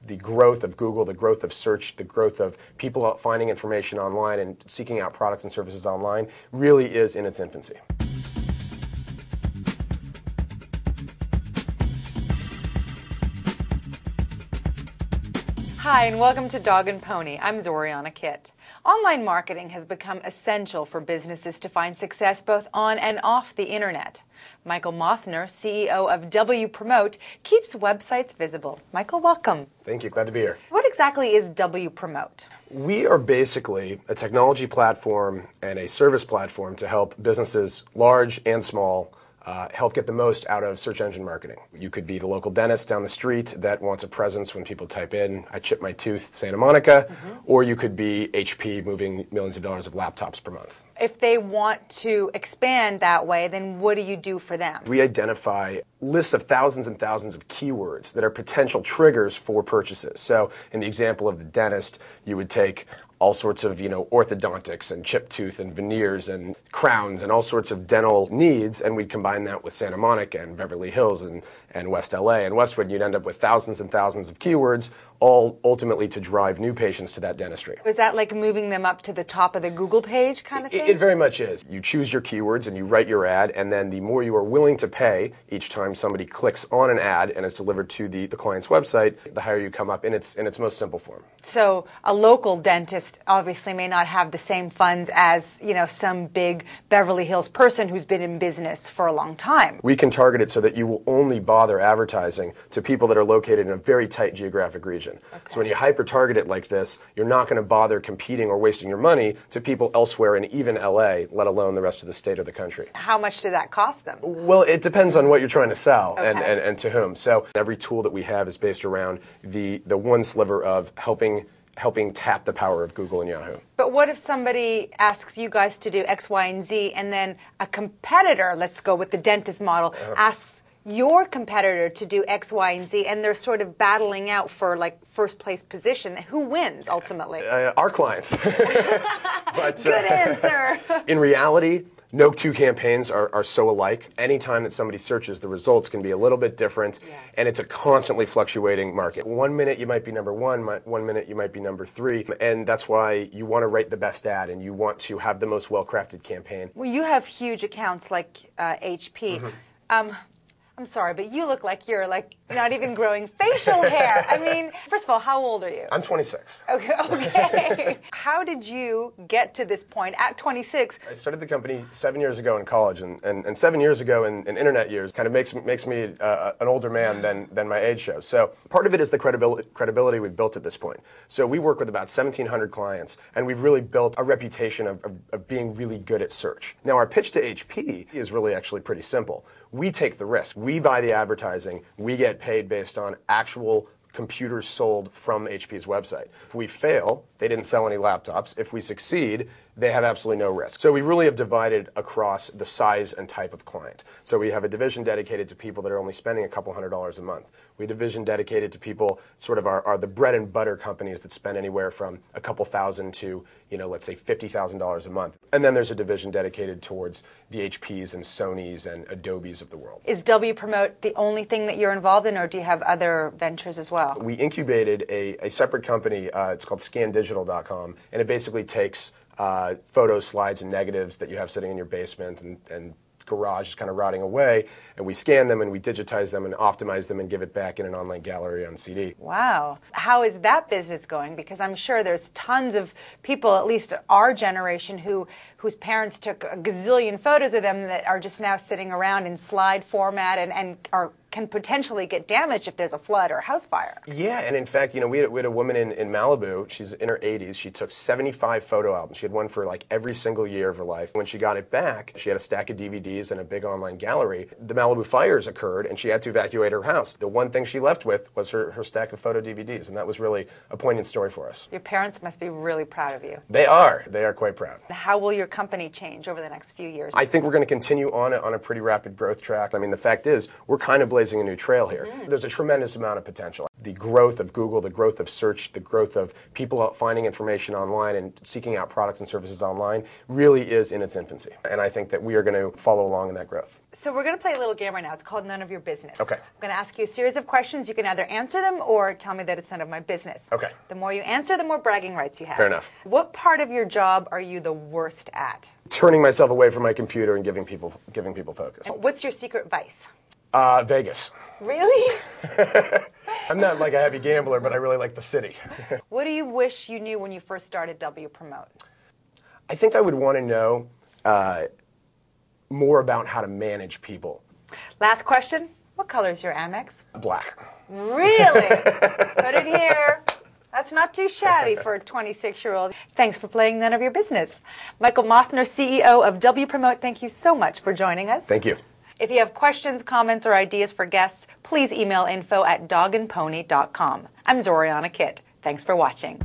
the growth of Google, the growth of search, the growth of people finding information online and seeking out products and services online really is in its infancy. Hi, and welcome to Dog&Pony. I'm Zoriana Kitt. Online marketing has become essential for businesses to find success both on and off the internet. Michael Mothner, CEO of Wpromote, keeps websites visible. Michael, welcome. Thank you. Glad to be here. What exactly is Wpromote? We are basically a technology platform and a service platform to help businesses, large and small, help get the most out of search engine marketing. You could be the local dentist down the street that wants a presence when people type in, I chipped my tooth, Santa Monica, or you could be HP moving millions of dollars of laptops per month. If they want to expand that way, then what do you do for them? We identify lists of thousands and thousands of keywords that are potential triggers for purchases. So in the example of the dentist, you would take all sorts of, orthodontics and chipped tooth and veneers and crowns and all sorts of dental needs, and we'd combine that with Santa Monica and Beverly Hills and West LA and Westwood, and you'd end up with thousands and thousands of keywords, all ultimately to drive new patients to that dentistry. Is that like moving them up to the top of the Google page kind of thing? It very much is. You choose your keywords and you write your ad, and then the more you are willing to pay each time somebody clicks on an ad and is delivered to the client's website, the higher you come up in its most simple form. So a local dentist obviously may not have the same funds as, some big Beverly Hills person who's been in business for a long time. We can target it so that you will only bother advertising to people that are located in a very tight geographic region. Okay. So when you hyper-target it like this, you're not going to bother competing or wasting your money to people elsewhere in even LA, let alone the rest of the state or the country. How much did that cost them? Well, it depends on what you're trying to sell. Okay. and to whom. So every tool that we have is based around the one sliver of helping tap the power of Google and Yahoo. But what if somebody asks you guys to do X, Y, and Z, and then a competitor, let's go with the dentist model, asks your competitor to do X, Y, and Z, and they're sort of battling out for first place position? Who wins ultimately? Our clients. But, good answer. In reality, no two campaigns are so alike. Anytime that somebody searches, the results can be a little bit different, and it's a constantly fluctuating market. 1 minute you might be number one, 1 minute you might be number three, and that's why you want to write the best ad and you want to have the most well-crafted campaign. Well, you have huge accounts like HP. I'm sorry, but you look like you're not even growing facial hair. I mean, first of all, how old are you? I'm 26. Okay. How did you get to this point at 26? I started the company 7 years ago in college, and 7 years ago in internet years kind of makes me an older man than my age shows. So part of it is the credibility we've built at this point. So we work with about 1,700 clients, and we've really built a reputation of being really good at search. Now, our pitch to HP is really actually pretty simple. We take the risk. We buy the advertising. We get paid based on actual computers sold from HP's website. If we fail, they didn't sell any laptops. If we succeed, they have absolutely no risk. So we really have divided across the size and type of client. So we have a division dedicated to people that are only spending a couple $100s a month. We have a division dedicated to people sort of are the bread and butter companies that spend anywhere from a couple thousand to, let's say $50,000 a month. And then there's a division dedicated towards the HPs and Sonys and Adobes of the world. Is Wpromote the only thing that you're involved in, or do you have other ventures as well? We incubated a separate company. It's called scandigital.com, and it basically takes photos, slides, and negatives that you have sitting in your basement and garage is kind of rotting away, and we scan them and we digitize them and optimize them and give it back in an online gallery on CD. Wow. How is that business going? Because I'm sure there's tons of people, at least our generation, whose parents took a gazillion photos of them that are just now sitting around in slide format and can potentially get damaged if there's a flood or a house fire. Yeah, and in fact, we had a woman in Malibu. She's in her 80s. She took 75 photo albums. She had one for every single year of her life. When she got it back, she had a stack of DVDs and a big online gallery. The Malibu fires occurred, and she had to evacuate her house. The one thing she left with was her stack of photo DVDs, and that was really a poignant story for us. Your parents must be really proud of you. They are. They are quite proud. How will your company change over the next few years? I think we're going to continue on a pretty rapid growth track. I mean, the fact is, we're kind of blazing a new trail here. There's a tremendous amount of potential. the growth of Google, the growth of search, the growth of people finding information online and seeking out products and services online really is in its infancy. And I think that we are going to follow along in that growth. So we're going to play a little game right now. It's called None of Your Business. Okay. I'm going to ask you a series of questions. You can either answer them or tell me that it's none of my business. Okay. The more you answer, the more bragging rights you have. Fair enough. What part of your job are you the worst at? Turning myself away from my computer and giving people focus. What's your secret vice? Vegas. Really? I'm not like a heavy gambler, but I really like the city. What do you wish you knew when you first started Wpromote? I think I would want to know more about how to manage people. Last question. What color is your Amex? Black. Really? Put it here. That's not too shabby for a 26-year-old. Thanks for playing None of Your Business. Michael Mothner, CEO of Wpromote, thank you so much for joining us. Thank you. If you have questions, comments, or ideas for guests, please email info@dogandpony.com. I'm Zoriana Kitt. Thanks for watching.